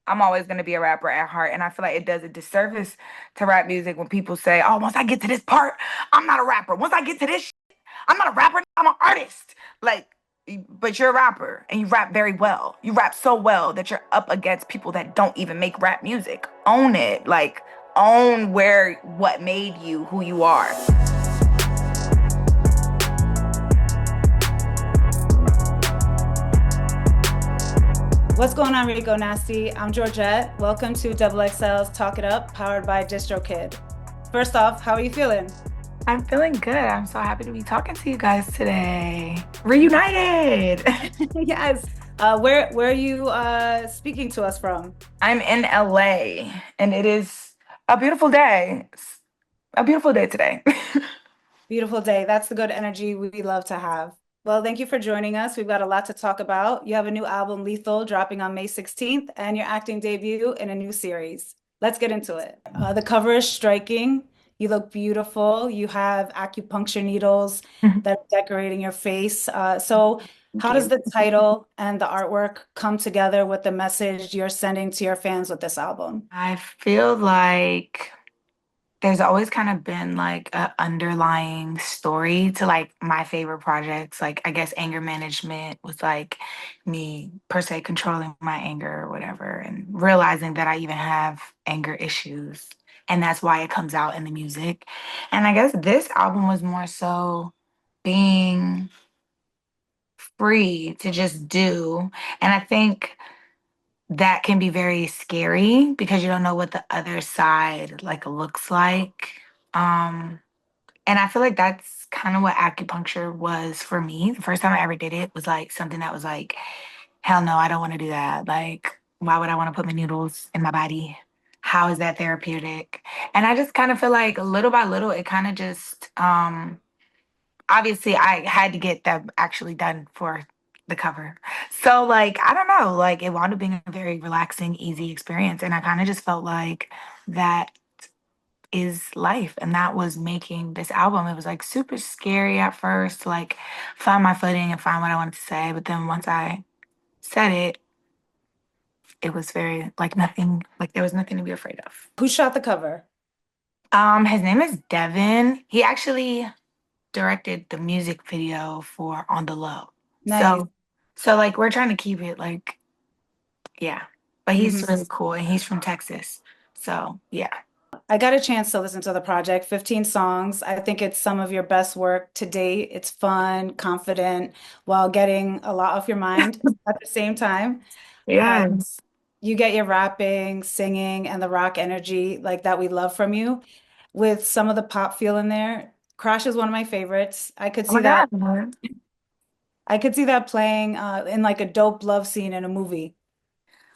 I'm always going to be a rapper at heart. And I feel like it does a disservice to rap music when people say, oh, once I get to this part, I'm not a rapper. Once I get to this, I'm not a rapper. I'm an artist. Like, but you're a rapper and you rap very well. You rap so well that you're up against people that don't even make rap music. Own it. Like, own what made you who you are. What's going on, Rico Nasty? I'm Georgette. Welcome to XXL's Talk It Up, powered by DistroKid. First off, how are you feeling? I'm feeling good. I'm so happy to be talking to you guys today. Reunited. Yes. Where are you speaking to us from? I'm in LA and it is a beautiful day. It's a beautiful day today. Beautiful day. That's the good energy we love to have. Well, thank you for joining us. We've got a lot to talk about. You have a new album, Lethal, dropping on May 16th, and your acting debut in a new series. Let's get into it. The cover is striking. You look beautiful. You have acupuncture needles that are decorating your face. So, Thank how does you. the title and the artwork come together with the message you're sending to your fans with this album? I feel like there's always kind of been like a underlying story to like my favorite projects. Like I guess anger management was like me per se controlling my anger or whatever and realizing that I even have anger issues. And that's why it comes out in the music. And I guess this album was more so being free to just do. And I think that can be very scary because you don't know what the other side like looks like. Um, and I feel like that's kind of what acupuncture was for me. The first time I ever did it was like something that was like, hell no, I don't want to do that. Like, why would I want to put my needles in my body? How is that therapeutic? And I just kind of feel like little by little, it kind of just obviously I had to get that actually done for the cover. So like I don't know, like it wound up being a very relaxing, easy experience. And I kind of just felt like that is life. And that was making this album. It was like super scary at first to like find my footing and find what I wanted to say. But then once I said it, it was very like nothing, like there was nothing to be afraid of. Who shot the cover? His name is Devin. He actually directed the music video for On the Low. Nice. So like we're trying to keep it like, yeah. But he's Mhm. really cool and he's from Texas. So yeah. I got a chance to listen to the project, 15 songs. I think it's some of your best work to date. It's fun, confident, while getting a lot off your mind at the same time. Uh, Yes. you get your rapping, singing, and the rock energy like that we love from you with some of the pop feel in there. Crash is one of my favorites. Oh my God. I could see that playing in like a dope love scene in a movie.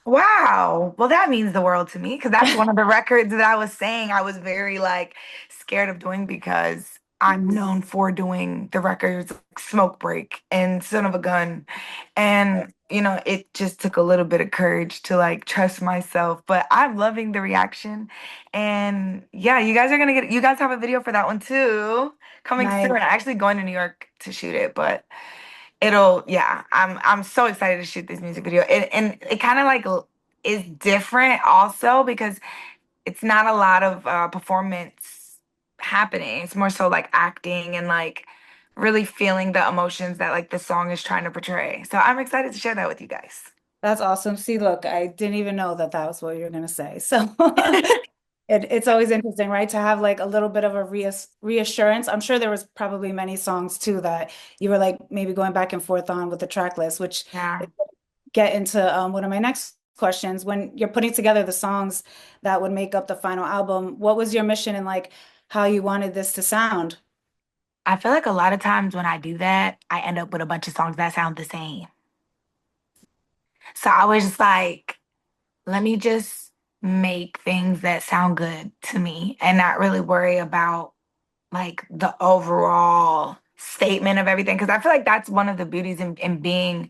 Wow. Well, that means the world to me because that's one of the records that I was saying I was very like scared of doing because I'm known for doing the records like Smoke Break and Son of a Gun. And, it just took a little bit of courage to like trust myself, but I'm loving the reaction. And yeah, you guys have a video for that one too coming soon. Nice. I'm actually going to New York to shoot it, but yeah, I'm so excited to shoot this music video. And it kind of like is different also because it's not a lot of performance happening. It's more so like acting and like really feeling the emotions that like the song is trying to portray. So I'm excited to share that with you guys. That's awesome. See, look, I didn't even know that that was what you were going to say. So it's always interesting, right? To have like a little bit of a reassurance. I'm sure there was probably many songs too that you were like maybe going back and forth on with the track list, which Yeah. get into one of my next questions. When you're putting together the songs that would make up the final album, what was your mission and like how you wanted this to sound? I feel like a lot of times when I do that, I end up with a bunch of songs that sound the same. So I was just like, let me just make things that sound good to me and not really worry about like the overall statement of everything. Cause I feel like that's one of the beauties in being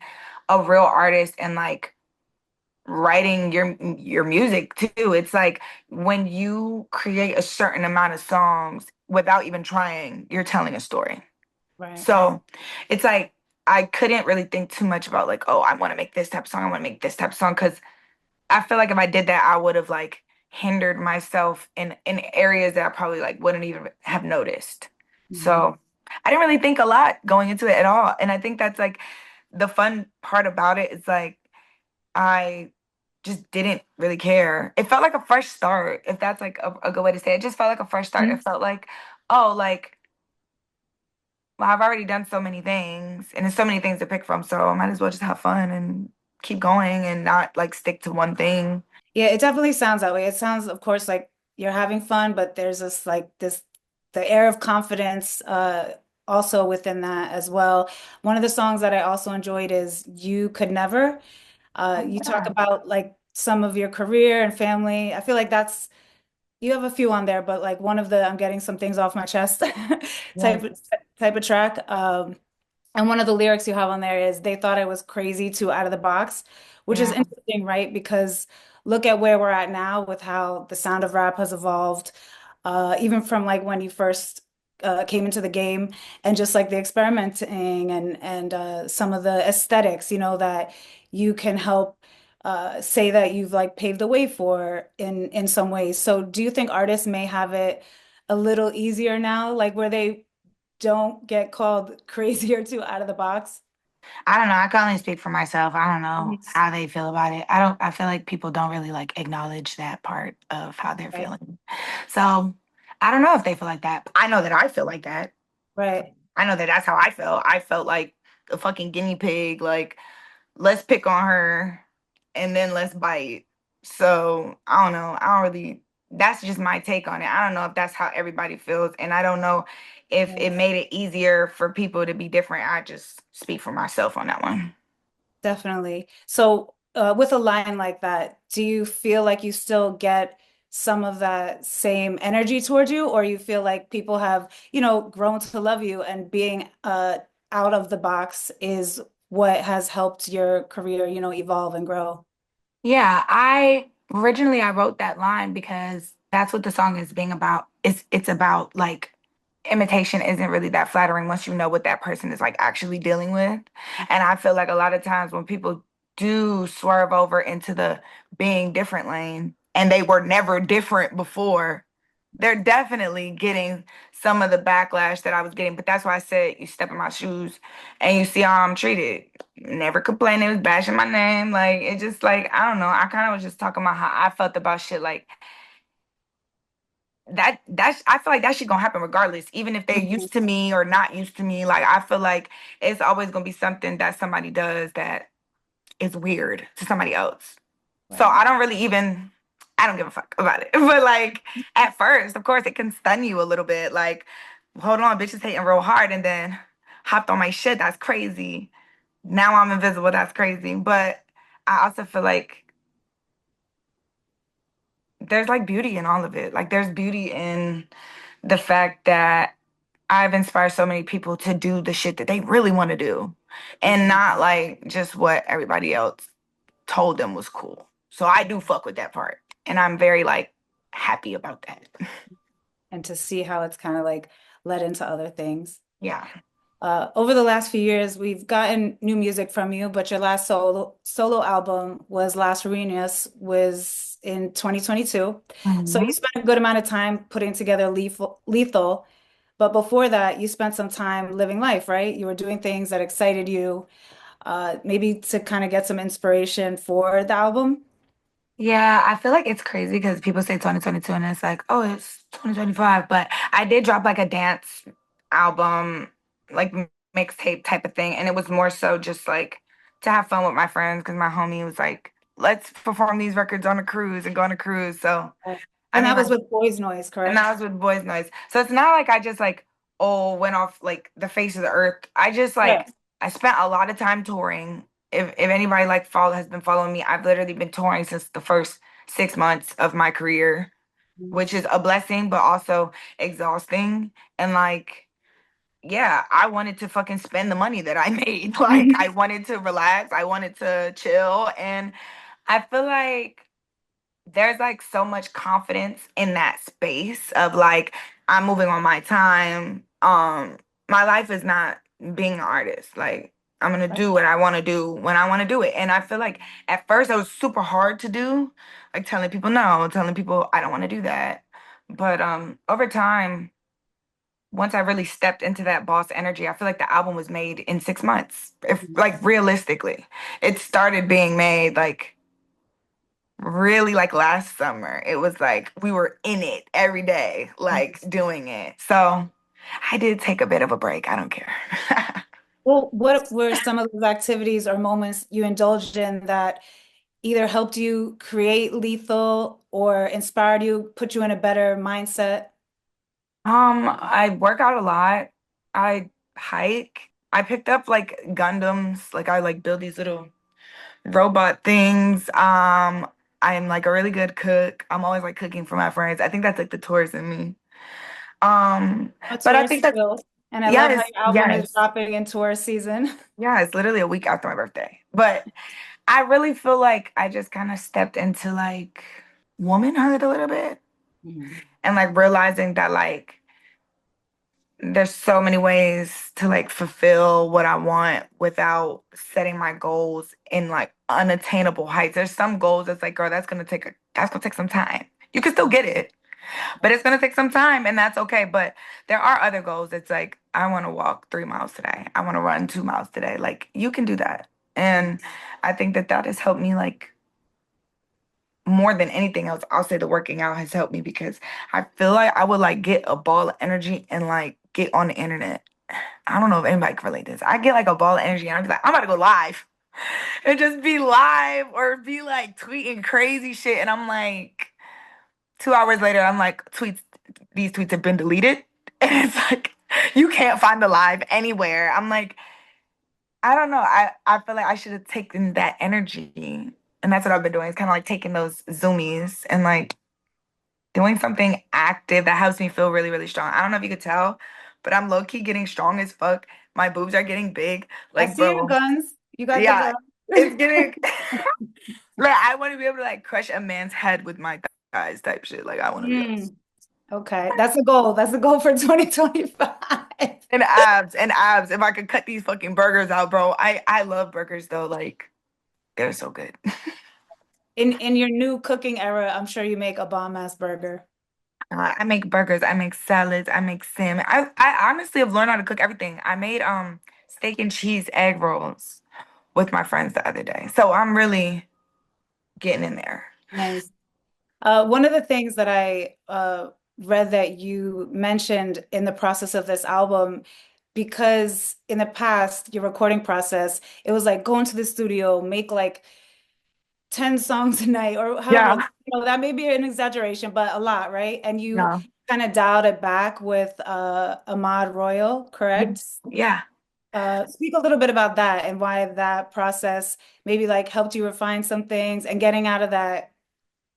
a real artist and like writing your music too. It's like when you create a certain amount of songs without even trying, you're telling a story. Right. So it's like I couldn't really think too much about like, oh, I want to make this type of song, I want to make this type of song, because I feel like if I did that, I would have like hindered myself in areas that I probably like wouldn't even have noticed. Mhm. So I didn't really think a lot going into it at all. And I think that's like the fun part about it is like I just didn't really care. It felt like a fresh start, if that's like a good way to say it. It just felt like a fresh start. It felt like, oh, like, well, I've already done so many things and there's so many things to pick from. So I might as well just have fun and keep going and not like stick to one thing. Yeah, it definitely sounds that way. It sounds, of course, like you're having fun, but there's this like this the air of confidence also within that as well. One of the songs that I also enjoyed is You Could Never. Oh, You talk yeah. about like some of your career and family. I feel like that's you have a few on there, but like one of the I'm getting some things off my chest Yes. type type of track. And one of the lyrics you have on there is they thought I was crazy too out of the box, which is Yeah. interesting, right? Because look at where we're at now with how the sound of rap has evolved, even from like when you first came into the game and just like the experimenting and some of the aesthetics, that you can help say that you've like paved the way for in some ways. So do you think artists may have it a little easier now, like where they don't get called crazy or too out of the box? I don't know. I can only speak for myself. I don't know Mhm. how they feel about it. I feel like people don't really like acknowledge that part of how they're Right, feeling. So I don't know if they feel like that. I know that I feel like that. right. I know that that's how I felt. I felt like a fucking guinea pig. Like, let's pick on her and then let's bite. So I don't know. I don't really, that's just my take on it. I don't know if that's how everybody feels. And I don't know if Yeah, it made it easier for people to be different. I just speak for myself on that one. definitely. So, with a line like that, do you feel like you still get some of that same energy towards you, or you feel like people have, grown to love you and being out of the box is what has helped your career, evolve and grow? Yeah, I originally I wrote that line because that's what the song is being about. It's about like imitation isn't really that flattering once you know what that person is like actually dealing with. And I feel like a lot of times when people do swerve over into the being different lane and they were never different before, they're definitely getting some of the backlash that I was getting. But that's why I said you step in my shoes and you see how I'm treated. Never complaining, was bashing my name. Like it just like I don't know. I kind of was just talking about how I felt about shit like that. That's I feel like that shit gonna happen regardless, even if they're Mhm. used to me or not used to me. Like I feel like it's always gonna be something that somebody does that is weird to somebody else. So Right. I don't give a fuck about it. But like at first, of course, it can stun you a little bit. Like, hold on, bitch is hating real hard and then hopped on my shit. That's crazy. Now I'm invisible. That's crazy. But I also feel like there's like beauty in all of it. Like there's beauty in the fact that I've inspired so many people to do the shit that they really want to do and Mhm. not like just what everybody else told them was cool. So I do fuck with that part. And I'm very like happy about that. And to see how it's kind of like led into other things. Yeah. Over the last few years, we've gotten new music from you, but your last solo album was Las Ruinas was in 2022. So you Mhm. spent a good amount of time putting together Lethal, but before that, you spent some time living life, right? You were doing things that excited you, maybe to kind of get some inspiration for the album. Yeah, I feel like it's crazy because people say 2022 and it's like, oh, it's 2025. But I did drop like a dance album, like mixtape type of thing. And it was more so just like to have fun with my friends because my homie was like, let's perform these records on a cruise and go on a cruise. So, I And mean, that was like, with Boys Noise, and correct? that was with Boys Noise. So it's not like I just like, oh, went off like the face of the earth. I just Right. like I spent a lot of time touring. If anybody like follow has been following me, I've literally been touring since the first 6 months of my career, which is a blessing, but also exhausting. And like, yeah, I wanted to fucking spend the money that I made. Like I wanted to relax, I wanted to chill. And I feel like there's like so much confidence in that space of like I'm moving on my time. My life is not being an artist. Like I'm gonna do what I want to do when I want to do it. And I feel like at first it was super hard to do, like telling people no, telling people I don't want to do that. But over time, once I really stepped into that boss energy, I feel like the album was made in 6 months. If like realistically, it started being made like really like last summer. It was like we were in it every day, like doing it. So I did take a bit of a break. I don't care. Well, what were some of those activities or moments you indulged in that either helped you create Lethal or inspired you, put you in a better mindset? I work out a lot. I hike. I picked up like Gundams. Like I like build these little robot things. I'm like a really good cook. I'm always like cooking for my friends. I think that's like the tourist in me. A But I tourist think that still. And I love how yes, your album is yes, dropping in tourist season. yeah, it's literally a week after my birthday. But I really feel like I just kind of stepped into like womanhood a little bit Mhm. and like realizing that like there's so many ways to like fulfill what I want without setting my goals in like unattainable heights. There's some goals that's like, girl, that's gonna take some time. You can still get it, but it's gonna take some time and that's okay. But there are other goals. It's like, I want to walk 3 miles today. I want to run 2 miles today. Like you can do that. And I think that that has helped me like more than anything else. I'll say the working out has helped me because I feel like I would like get a ball of energy and like get on the internet. I don't know if anybody can relate this. I get like a ball of energy and I'm like, I'm about to go live and just be live or be like tweeting crazy shit. And I'm like, 2 hours later, I'm like, these tweets have been deleted. And it's like, you can't find the live anywhere. I'm like, I don't know. I feel like I should have taken that energy. And that's what I've been doing. It's kind of like taking those zoomies and like doing something active that helps me feel really, really strong. I don't know if you could tell, but I'm low key getting strong as fuck. My boobs are getting big. I Like, see your bro, guns. You got the yeah, guns. it's getting like I want to be able to like crush a man's head with my thighs type shit. Like, I want to be like, Mm, okay, that's a goal. That's a goal for 2025. and abs and abs. If I could cut these fucking burgers out, bro. I love burgers though. Like, they're so good. In your new cooking era, I'm sure you make a bomb ass burger. I make burgers, I make salads, I make salmon. I honestly have learned how to cook everything. I made steak and cheese egg rolls with my friends the other day. So I'm really getting in there. Nice. One of the things that I read that you mentioned in the process of this album, because in the past, your recording process, it was like go into the studio, make like 10 songs a night, or however, Yeah. that may be an exaggeration, but a lot, right? And you No. kind of dialed it back with Ahmad Royal, correct? Yes. Yeah. Speak a little bit about that and why that process maybe like helped you refine some things and getting out of that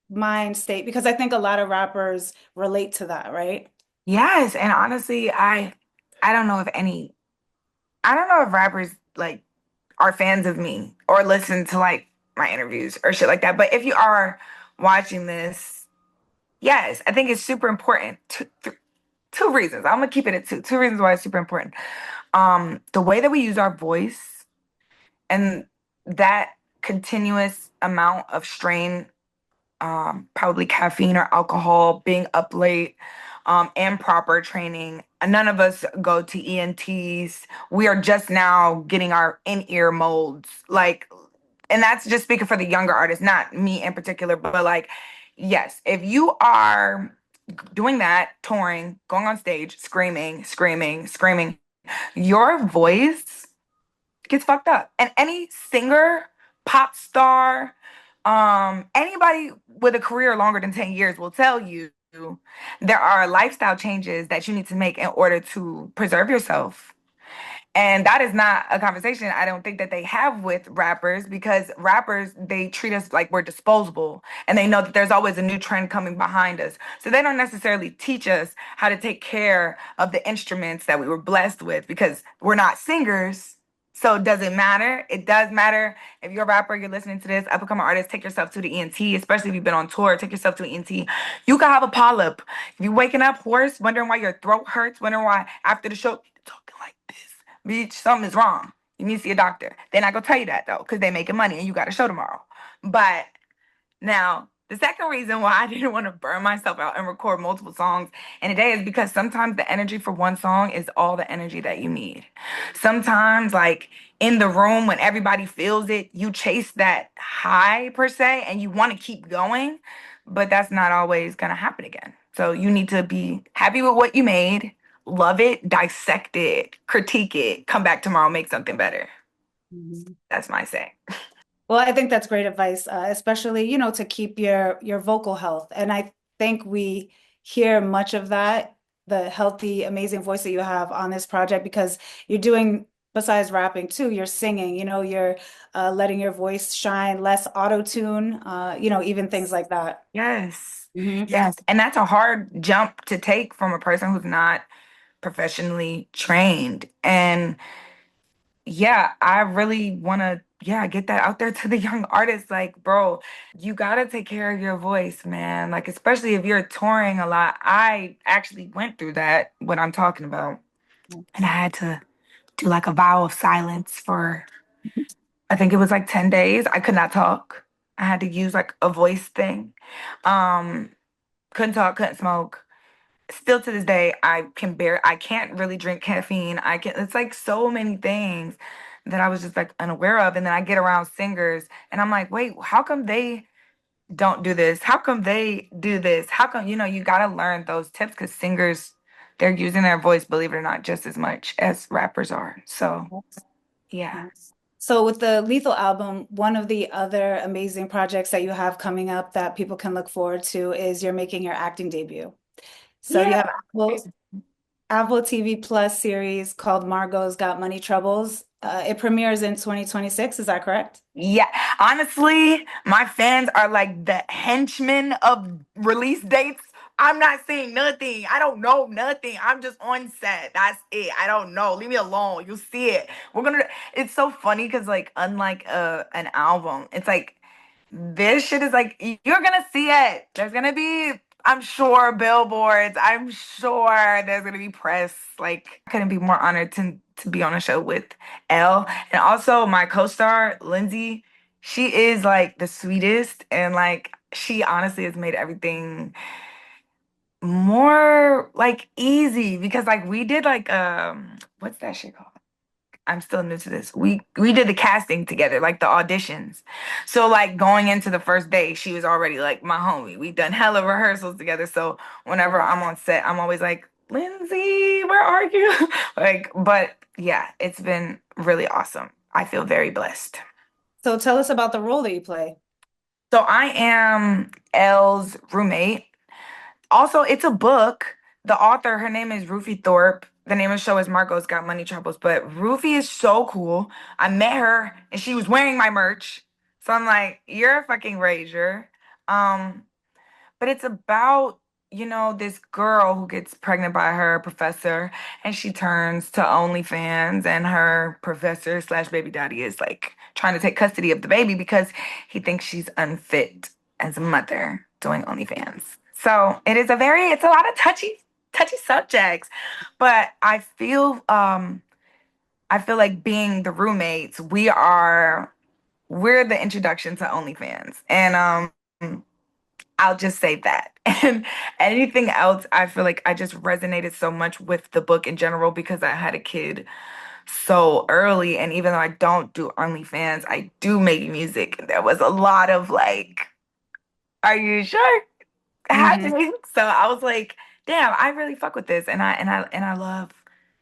mind state, because I think a lot of rappers relate to that, right? Yes. And honestly, I don't know if I don't know if rappers like are fans of me or listen to like my interviews or shit like that. But if you are watching this, yes, I think it's super important. Two reasons. I'm gonna keep it at two. Two reasons why it's super important. The way that we use our voice and that continuous amount of strain, probably caffeine or alcohol, being up late, improper training. None of us go to ENTs. We are just now getting our in-ear molds. Like, and that's just speaking for the younger artists, not me in particular, but like, yes, if you are doing that, touring, going on stage, screaming, screaming, screaming, your voice gets fucked up. And any singer, pop star, anybody with a career longer than 10 years will tell you there are lifestyle changes that you need to make in order to preserve yourself. And that is not a conversation I don't think that they have with rappers because rappers, they treat us like we're disposable and they know that there's always a new trend coming behind us. So they don't necessarily teach us how to take care of the instruments that we were blessed with because we're not singers. So does it matter? It does matter. If you're a rapper, you're listening to this, up and coming artist, take yourself to the ENT, especially if you've been on tour, take yourself to an ENT. You can have a polyp. If you're waking up hoarse, wondering why your throat hurts, wondering why after the show, you're talking like this. Bitch, something is wrong. You need to see a doctor. They're not gonna tell you that though, because they're making money and you got a show tomorrow. But now, the second reason why I didn't want to burn myself out and record multiple songs in a day is because sometimes the energy for one song is all the energy that you need. Sometimes, like in the room, when everybody feels it, you chase that high per se and you want to keep going, but that's not always going to happen again. So you need to be happy with what you made, love it, dissect it, critique it, come back tomorrow, make something better. Mhm. That's my say. Well, I think that's great advice, especially, to keep your vocal health. And I think we hear much of that, the healthy, amazing voice that you have on this project, because you're doing, besides rapping too, you're singing, you're letting your voice shine, less auto-tune, even things like that. Yes. Hmm. Yes. And that's a hard jump to take from a person who's not professionally trained. And yeah, I really want to, yeah, get that out there to the young artists. Like, bro, you got to take care of your voice, man. Like, especially if you're touring a lot. I actually went through that, what I'm talking about. And I had to do like a vow of silence for, I think it was like 10 days. I could not talk. I had to use like a voice thing. Um, couldn't talk, couldn't smoke. Still to this day, I can't really drink caffeine. It's like so many things that I was just like unaware of. And then I get around singers and I'm like, wait, how come they don't do this? How come they do this? How come, you gotta learn those tips because singers, they're using their voice, believe it or not, just as much as rappers are. So yeah. So with the Lethal album, one of the other amazing projects that you have coming up that people can look forward to is you're making your acting debut. So you Yeah. have Apple TV Plus series called Margo's Got Money Troubles. It premieres in 2026, is that correct? Yeah, honestly, my fans are like the henchmen of release dates. I'm not seeing nothing. I don't know nothing. I'm just on set. That's it. I don't know. Leave me alone. You'll see it. It's so funny because like unlike an album, it's like this shit is like you're gonna see it. There's gonna be, I'm sure, billboards. I'm sure there's gonna be press. Like I couldn't be more honored to be on a show with Elle. And also my co-star, Lindsay, she is like the sweetest and like she honestly has made everything more like easy because like we did like what's that shit called? I'm still new to this. We did the casting together, like the auditions. So like going into the first day, she was already like my homie. We done hella rehearsals together. So whenever I'm on set, I'm always like, Lindsay, where are you? Like, but yeah, it's been really awesome. I feel very blessed. So tell us about the role that you play. So I am Elle's roommate. Also, it's a book. The author, her name is Rufy Thorpe. The name of the show is Margo's Got Money Troubles. But Rufy is so cool. I met her and she was wearing my merch. So I'm like, you're a fucking rager. Um, but it's about, this girl who gets pregnant by her professor and she turns to OnlyFans and her professor slash baby daddy is like trying to take custody of the baby because he thinks she's unfit as a mother doing OnlyFans. So it's a lot of touchy subjects, but I feel like being the roommates, we're the introduction to OnlyFans. And I'll just say that. And anything else, I feel like I just resonated so much with the book in general because I had a kid so early. And even though I don't do OnlyFans, I do make music. There was a lot of like, are you sure? Hmm. Happening. So I was like, damn, I really fuck with this. And I love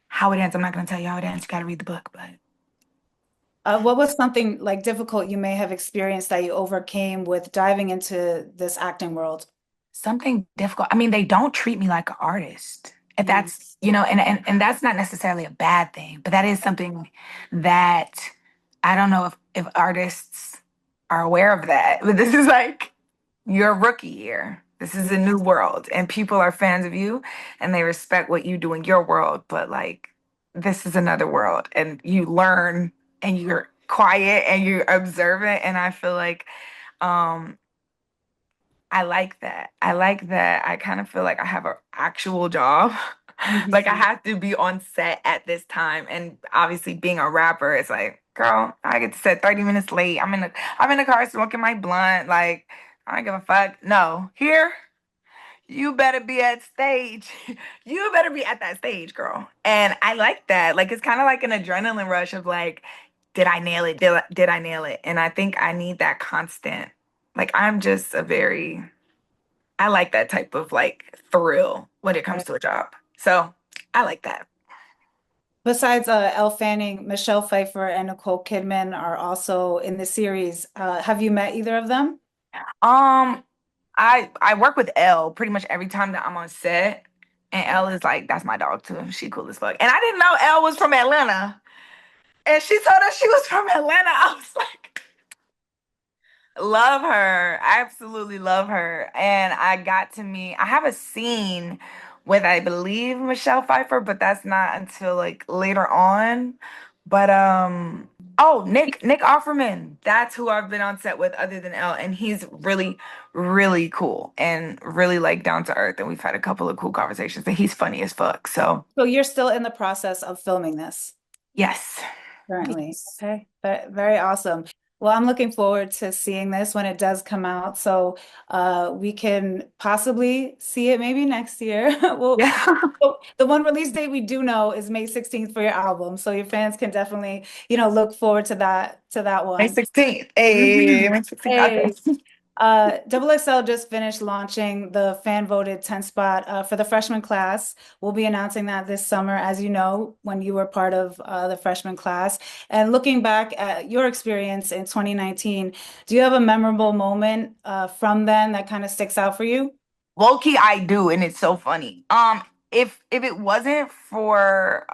how it ends. I'm not gonna tell you how it ends. You gotta read the book, but What was something like difficult you may have experienced that you overcame with diving into this acting world? something difficult. I mean, they don't treat me like an artist. If Mhm. that's, and that's not necessarily a bad thing, but that is something that I don't know if artists are aware of that. But this is like you're a rookie here. This is a new world, and people are fans of you, and they respect what you do in your world. But like, this is another world, and you learn, and you're quiet, and you're observant, and I feel like um I like that. I like that. I kind of feel like I have an actual job. Like I Mhm. have to be on set at this time. And obviously being a rapper, it's like, girl, I get to set 30 minutes late. I'm in the car smoking my blunt. Like, I don't give a fuck. No. Here, you better be at stage. You better be at that stage, girl. And I like that. Like it's kind of like an adrenaline rush of like, did I nail it? Did I nail it? And I think I need that constant. Like I'm just a very I like that type of like thrill when it comes Right. to a job. So I like that. Besides Elle Fanning, Michelle Pfeiffer and Nicole Kidman are also in the series. Have you met either of them? Um, I work with Elle pretty much every time that I'm on set, and Elle is like that's my dog too. She cool as fuck, and I didn't know Elle was from Atlanta, and she told us she was from Atlanta. I was like, love her. I absolutely love her. And I got to meet, I have a scene with, I believe, Michelle Pfeiffer, but that's not until like later on. But oh, Nick Offerman. That's who I've been on set with other than Elle. And he's really, really cool and really like down to earth. And we've had a couple of cool conversations. And he's funny as fuck. So So you're still in the process of filming this yes. currently. Yes. Okay, very awesome. Well, I'm looking forward to seeing this when it does come out. So we can possibly see it maybe next year. Well, Yeah. the one release date we do know is May 16th for your album. So your fans can definitely, look forward to that May one. 16th. Hey, Mhm. May 16th. Hey, Okay. XXL just finished launching the fan voted 10 spot for the freshman class. We'll be announcing that this summer, as you know, when you were part of the freshman class. And looking back at your experience in 2019, do you have a memorable moment from then that kind of sticks out for you? Low key, I do, and it's so funny. If it wasn't for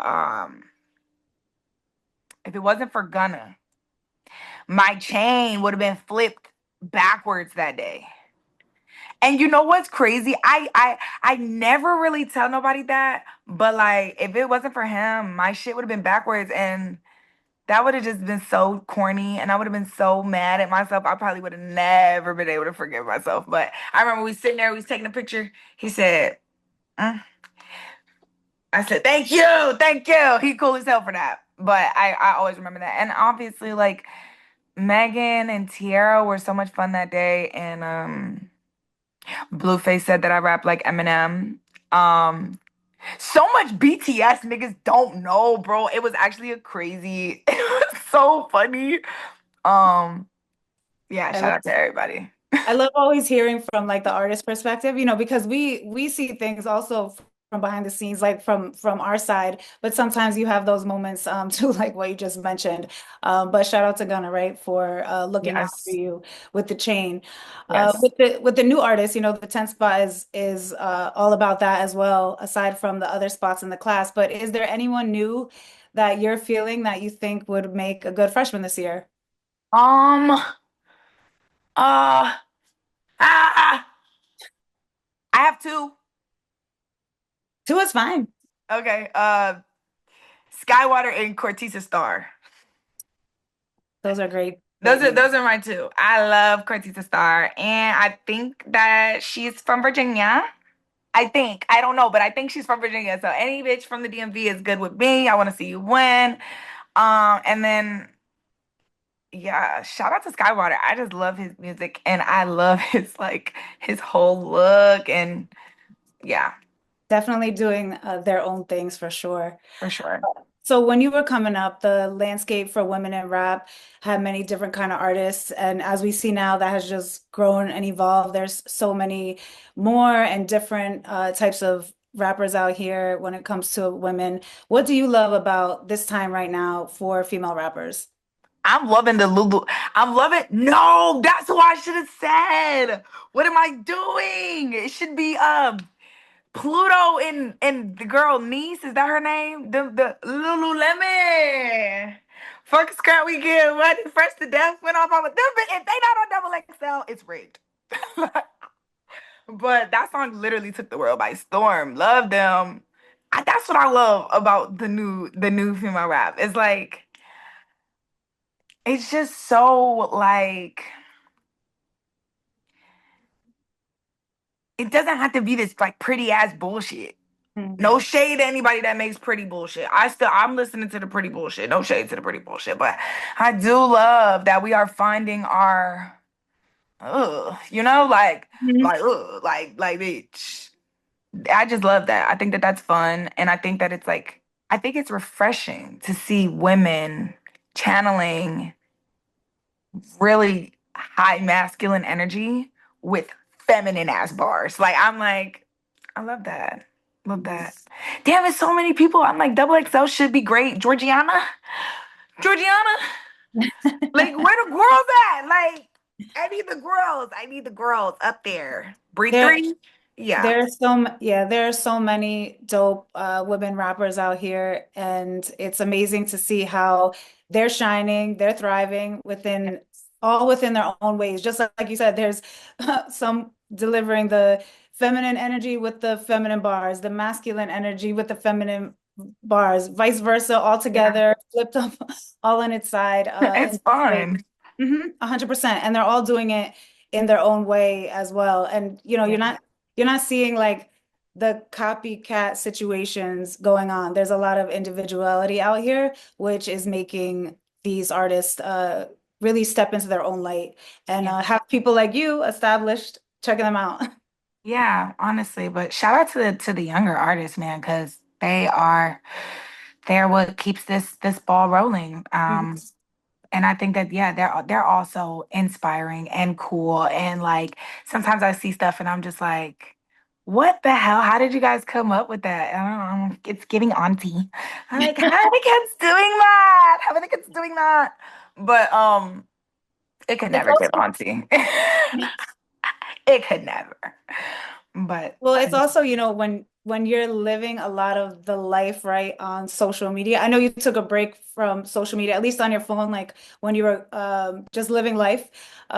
if it wasn't for Gunna, my chain would have been flipped backwards that day. And you know what's crazy? I never really tell nobody that, but like if it wasn't for him, my shit would have been backwards, and that would have just been so corny, and I would have been so mad at myself. I probably would have never been able to forgive myself. But I remember we sitting there, we was taking a picture. He said. "Mm." I said, thank you. He cool as hell for that. But I always remember that. And obviously, like Megan and Tiara were so much fun that day. And Blueface said that I rap like Eminem. Um, so much BTS niggas don't know, bro. It was actually a crazy, it was so funny. Um, yeah, I shout love out to everybody. I love always hearing from like the artist perspective, because we see things also from behind the scenes, like from our side, but sometimes you have those moments too, like what you just mentioned. But shout out to Gunna, right, for looking out for Yes, you with the chain. yes. With the new artist, the 10th spot is all about that as well, aside from the other spots in the class. But is there anyone new that you're feeling that you think would make a good freshman this year? Um, uh, I have two. Two is fine. Okay, Skywater and Cortisa Star. Those are great Those are names. those are my two. I love Cortisa Star, and I think that she's from Virginia. I think I don't know, but I think she's from Virginia. So any bitch from the DMV is good with me. I want to see you win. And then yeah, shout out to Skywater. I just love his music, and I love his like his whole look, and yeah, Definitely doing their own things for sure. for sure. So when you were coming up, the landscape for women in rap had many different kind of artists, and as we see now, that has just grown and evolved. There's so many more and different types of rappers out here when it comes to women. What do you love about this time right now for female rappers? I'm loving the Lulu. I'm loving. No, that's what I should have said. What am I doing? It should be Pluto and the girl niece. Is that her name? The Lululemon. Fuck scrap we get. What fresh to death went off on them. If they not on double XL, it's rigged. But that song literally took the world by storm. Love them. That's what I love about the new female rap. It's like it's just so like it doesn't have to be this like pretty ass bullshit. Mm. No shade to anybody that makes pretty bullshit. I'm listening to the pretty bullshit. No shade to the pretty bullshit, but I do love that we are finding our you know, Mhm. like bitch. I just love that. I think that that's fun, and I think that it's like I think it's refreshing to see women channeling really high masculine energy with feminine ass bars. Like I'm like, I love that. Love Mhm. that. Damn, it's so many people. I'm like, double XL should be great. Georgiana, like where the girls at? Like, I need the girls. I need the girls up there. Breed There, three. Yeah. there are so many dope women rappers out here, and it's amazing to see how they're shining, they're thriving within all within their own ways. Just like you said, there's some delivering the feminine energy with the feminine bars, the masculine energy with the feminine bars, vice versa, all Yeah. together, flipped up, all on its side. It's And it's great. fun. 100%. And they're all doing it in their own way as well. And Yeah. you're not seeing like the copycat situations going on. There's a lot of individuality out here, which is making these artists really step into their own light and Yeah. have people like you established checking them out. Yeah, honestly, but shout out to the younger artists, man, because they're what keeps this ball rolling. And I think that yeah, they're also inspiring and cool. And like sometimes I see stuff and I'm just like, what the hell? How did you guys come up with that? I don't know. It's giving auntie. I'm like, how are the kids doing that? How are the kids doing that? But it could It's never give also auntie. It could never. But Well, it's also, when you're living a lot of the life, right, on social media. I know you took a break from social media, at least on your phone, like when you were just living life.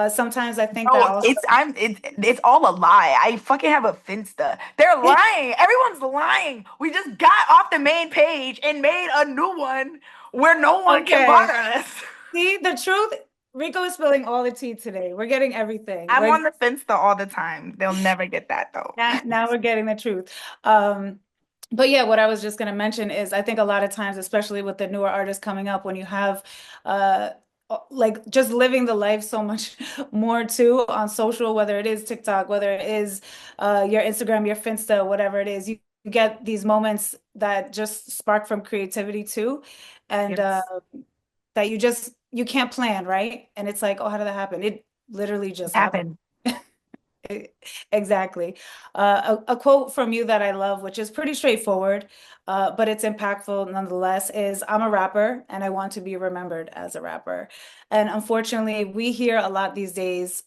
Sometimes I think that bro, also, it's all a lie. I fucking have a Finsta. They're lying. Everyone's lying. We just got off the main page and made a new one where no one can okay. bother us. See, the truth, Rico is spilling all the tea today. We're getting everything. I'm on the Finsta all the time. They'll never get that though. Now we're getting the truth. But yeah, what I was just going to mention is I think a lot of times, especially with the newer artists coming up, when you have uh like just living the life so much more too on social, whether it is TikTok, whether it is your Instagram, your Finsta, whatever it is, you get these moments that just spark from creativity too, and Yes. that you can't plan, right? And it's like, oh, how did that happen? It literally It just happened. happened. Exactly. A quote from you that I love, which is pretty straightforward, but it's impactful nonetheless, is I'm a rapper and I want to be remembered as a rapper. And unfortunately, we hear a lot these days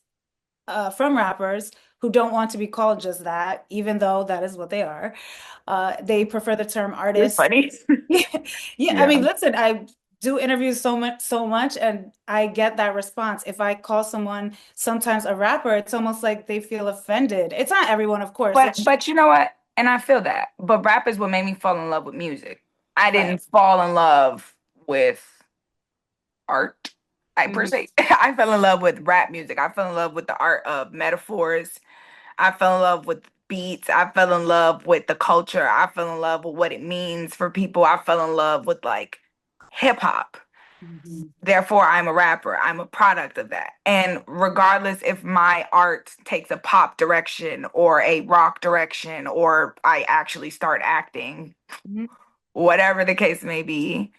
from rappers who don't want to be called just that, even though that is what they are. They prefer the term You're artist. funny. Yeah, I Yeah. mean, listen, I do interviews so much, and I get that response. If I call someone sometimes a rapper, it's almost like they feel offended. It's not everyone, of course. But It's but you know what? And I feel that. But rap is what made me fall in love with music. I right. didn't fall in love with art. I per Mhm. se, I fell in love with rap music. I fell in love with the art of metaphors. I fell in love with beats. I fell in love with the culture. I fell in love with what it means for people. I fell in love with like hip hop. Mhm. Therefore, I'm a rapper. I'm a product of that. And regardless if my art takes a pop direction or a rock direction or I actually start acting, Mhm. whatever the case may be,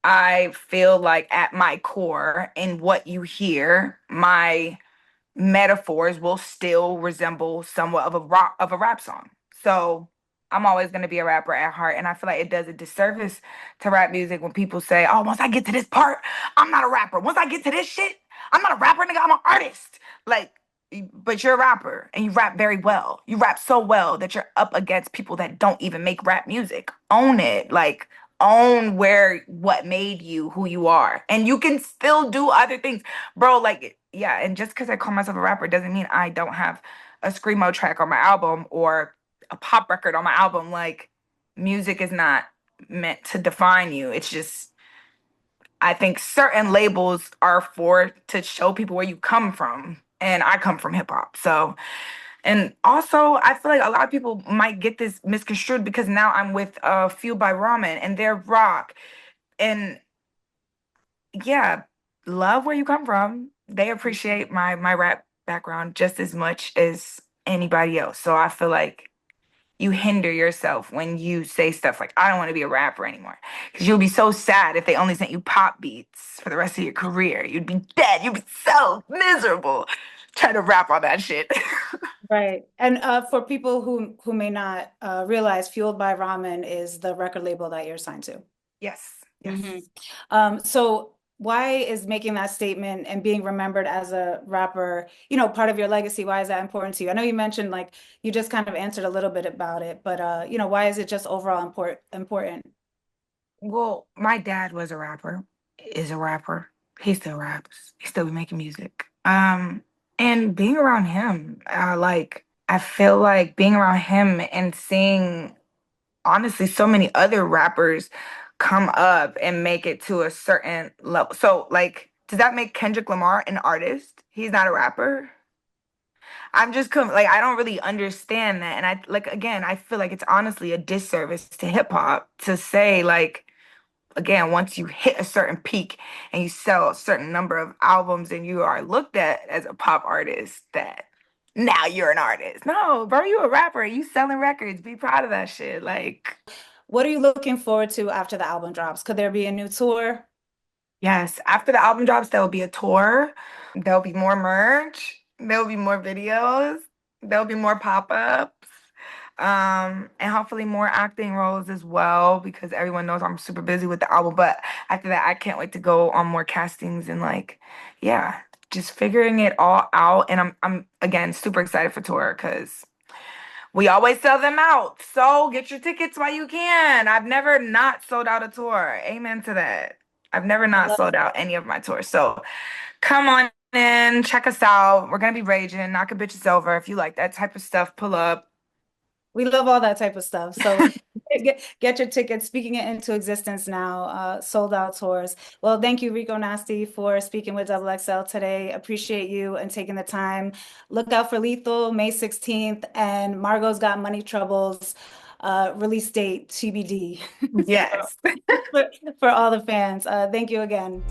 I feel like at my core, in what you hear, my metaphors will still resemble somewhat of a rap song. So I'm always going to be a rapper at heart, and I feel like it does a disservice to rap music when people say, "Oh, once I get to this part, I'm not a rapper. Once I get to this shit, I'm not a rapper, nigga. I'm an artist." Like, but you're a rapper, and you rap very well. You rap so well that you're up against people that don't even make rap music. Own it, like own where what made you who you are, and you can still do other things, bro. Like, yeah, and just because I call myself a rapper doesn't mean I don't have a screamo track on my album or a pop record on my album. Like, music is not meant to define you. It's just, I think certain labels are for to show people where you come from, and I come from hip hop, so And also, I feel like a lot of people might get this misconstrued because now I'm with Fueled by Ramen and they're rock. And yeah, love where you come from. They appreciate my rap background just as much as anybody else. So I feel like you hinder yourself when you say stuff like, I don't want to be a rapper anymore. Because you'll be so sad if they only sent you pop beats for the rest of your career. You'd be dead. You'd be so miserable trying to rap on that shit. Right. And for people who may not realize, Fueled by Ramen is the record label that you're signed to. Yes, Hmm. yes. So why is making that statement and being remembered as a rapper, part of your legacy? Why is that important to you? I know you mentioned like you just kind of answered a little bit about it, but why is it just overall important? Well, my dad was a rapper, is a rapper. He still raps. He still be making music. And being around him, I feel like being around him and seeing honestly so many other rappers come up and make it to a certain level. So, like, does that make Kendrick Lamar an artist? He's not a rapper. I'm just like I don't really understand that, and I like again, I feel like it's honestly a disservice to hip hop to say like again, once you hit a certain peak and you sell a certain number of albums and you are looked at as a pop artist, that now you're an artist. No, bro, you a rapper. You selling records. Be proud of that shit. Like, What are you looking forward to after the album drops? Could there be a new tour? yes, after the album drops, there will be a tour. There'll be more merch. There'll be more videos. There'll be more pop-ups. And hopefully more acting roles as well because everyone knows I'm super busy with the album. But after that, I can't wait to go on more castings and like, yeah, just figuring it all out. And I'm again super excited for tour because we always sell them out. So get your tickets while you can. I've never not sold out a tour. Amen to that. I've never I not love sold out any of my tours. So come on in, check us out. We're gonna be raging, knock a bitches over. If you like that type of stuff, pull up. We love all that type of stuff. So get your tickets, speaking it into existence now, sold out tours. Well, thank you, Rico Nasty, for speaking with XXL today. Appreciate you and taking the time. Look out for Lethal, May 16th, and Margo's Got Money Troubles, release date TBD Yes. for, for all the fans. Thank you again.